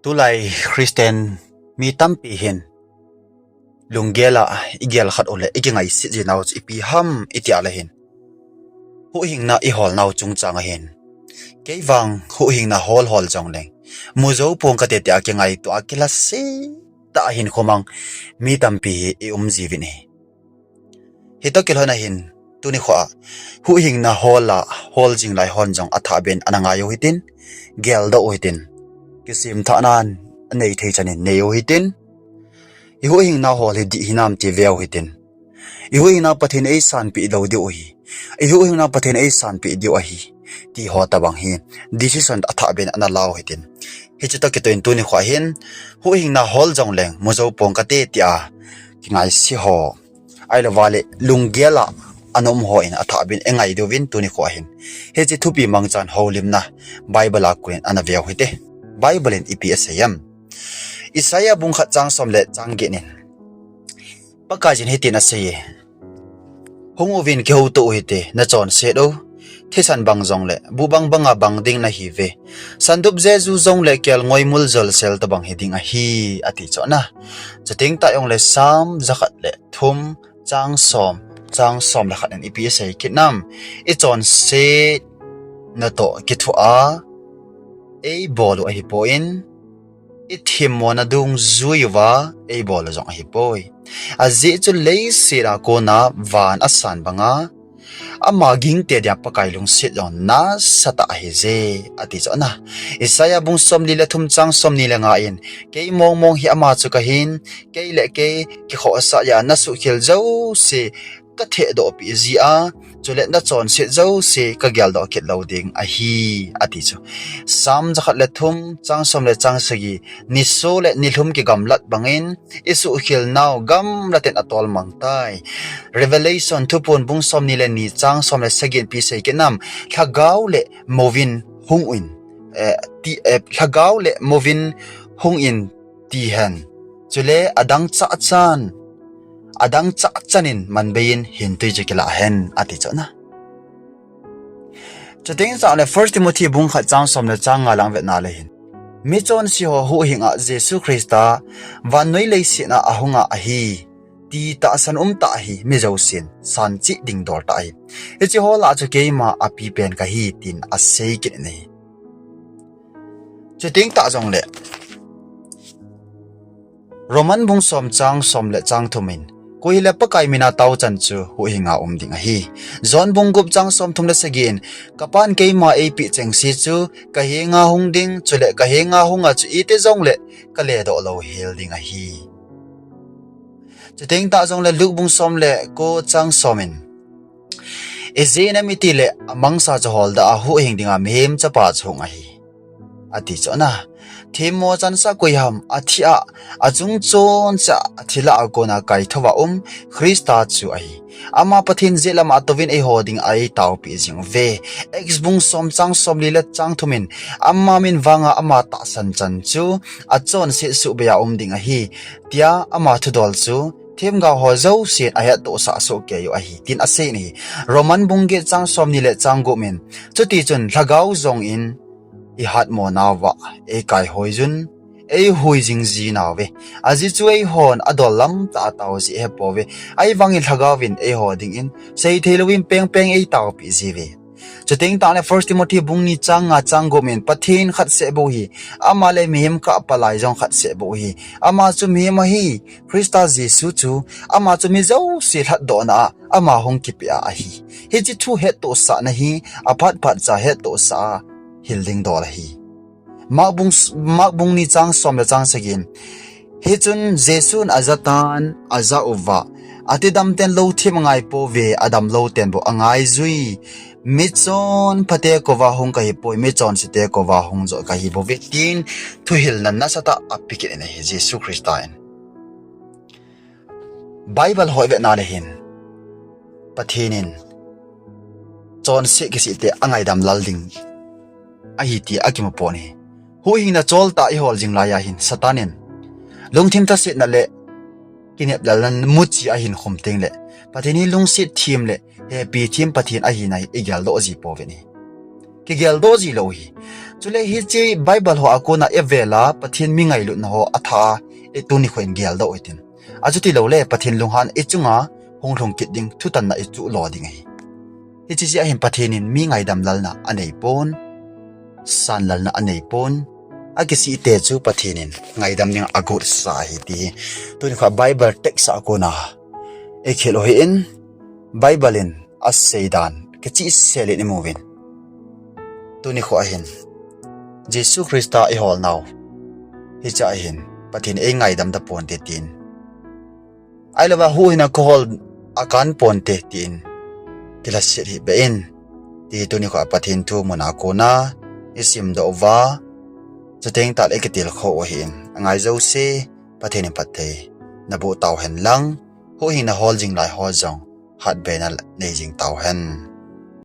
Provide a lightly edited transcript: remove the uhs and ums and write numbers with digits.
tulai Christian mi tampi hin lunggela igel khat ole ikingai si jinau ipi ham iti ala hin hu hing na I hol nau chung chang hin keiwang hu hing na hol jong leng muzo pong ka te te akingai to akila se ta hin khomang mi tampi I jiwin hi hitakil hona hin tuni khwa hu hing na hol jing lai hon jong atha ben ananga yo hitin gel do hitin kisim thanan nei thei chanin nei yo hitin ihu hing na hol hi di hinam ti veo hitin ihu hing na pathin ei san pi do di hi ihu hing na pathin ei san pi di hi ti ho ta bang hi decision atha ben ana law hitin hichita ki to in tuni khwa hin hu hing na hol jong leng muzo pong ka te tia kingai si ho ai la wale lunggela anom ho in atha bin engai do win tuni khwa hin he chi thupi mangchan holim na bible a kuin ana veo hite bible in EPS yam Isaiah bung khat chang somle chang ge nin pakajin hitin aseye hongowin ke ho to hite na chon se do thisan bang jong le bubang banga bang ding na hi ve sandup jeju jong le kel ngoimul jol sel to bang hiding a hi ati chona chating ta yong le sam zakhat le thum chang som la khat an EPS kitnam I chon se na to kithu a ei bolu a hi poin ithim mona dung zuiwa ei bol jong hi poi azi chu lei sira ko na van asan banga ama ging te dia pakai lung sit on na sata hi je ati chona Isaya bung som li la thum chang som ni la nga in ke mong hi ama chu ka hin ke le ke ki kho sa ya na su khil zo se ka the do pi ji a chule na chon se zo se ka gyal do khet lo ding a hi ati chu sam zakhat le thum chang som le chang sagi ni so le ni thum ki gamlat bangin isu khil naw gam laten atol mangtai revelation thupon bung som ni le ni chang som le sagin pi se ke nam thagaw le movin hungin thagaw le movin hungin ti han chule adang chanin manbein hintui jekila hen ati chona chating sa le first Timothy bung kha chang som le chang nga lang vet na le hin mi chon si ho hu hinga Jesus Christa van noi le si na ahunga ahi ti ta san ta hi mi zo sin san chi ding dor ta hi e chi ho la chu ke ma api pen ka hi tin a sei ki ne chating ta jong le Roman bung som le chang thumin kuhila pakai mina tau chan chu hu hinga ding hi zon bungup chang som thum le sagin kapan ke ma ap cheng si chu ka hinga hung ding chule ka hinga hunga chu ite jong le ka le do lo hil ding hi chuteng ta jong le luk bung som le ko chang somin ezena miti le amangsa cha hol da hu hing dinga mem cha pa chunga hi ati chona thimo chan sa koyam athia ajung chon cha athila agona kai thowa Christa chu ai ama pathin zelama tovin ei hoding ai taw pi jing ve ex bung som chang som lila chang thumin amma min wanga ama ta san chan chu achon se su bya ding a hi tia ama thudol chu them ga ho zo se a ya to sa so ke yo a hi tin ase ni Roman bungge chang som ni le chang go min chuti chun lagau zong in I hat mo nawa e kai hoizun e hoizing ji nawe azi chu ei hon adolam ta taw si he pove ai wangin thagawin e hoding in sei thelowin peng ei taw pi ji ve chuting ta le first Timothy bung ni changa chango men pathin khat se bo hi ama le mihim ka palai jong khat se bo hi ama chu mi ma hi Christa Jesu chu ama chu mi zo si that do na ama hong ki pia a hi he chi thu he to sa na hi aphat cha he to sa hilding dor hi makbung ni chang som le chang sagin he chun jesun azatan aza uwa atidam ten lo thimangai po ve adam lo ten bo angai zui michon phate ko wa hung ka hi poi michon site ko wa hung zo ka hi bo ve tin thu hil nan na sata apike ne hi Jesus Christain Bible hoi ve na le hin pathinin chon se ki si te angai dam lalding ahiti akima poni hu hingna cholta I hol jing la ya hin satanin lungthim ta sit na le kinep dalan muchi a hin khumteng le patini lungsit thim le he pi thim pathin a hi nai igal do ji poveni ki gel do ji lo hi chule hi chi bible ho akona evela pathin mi ngai lu na ho atha e tu ni khoin gel do oitin ajuti lo le pathin lunghan e chunga honglong kit ding thutan na e chu lo ding hi hi chi a hin pathinin mi ngai dam lal na anei pon san lal na anei pon agisi te chu pathinin ngai dam ning agur sa hi ti tu ni kha bible text akona e khelo hi in bible in as-seidan ke chi sele ni movin tu ni kho ahin Jesus Christa e hol now hi cha hin pathin e ngai dam da pon te tin ai lawa hu hina ko hol akan pon te tin tila sit hi be in ti tu ni kho pathin thu mona ko na isim do wa chateng tal eketil kho hin angai zo se pathin pathe na bo taw hen lang hu hina hol jing lai ho jong hat benal nei jing taw hen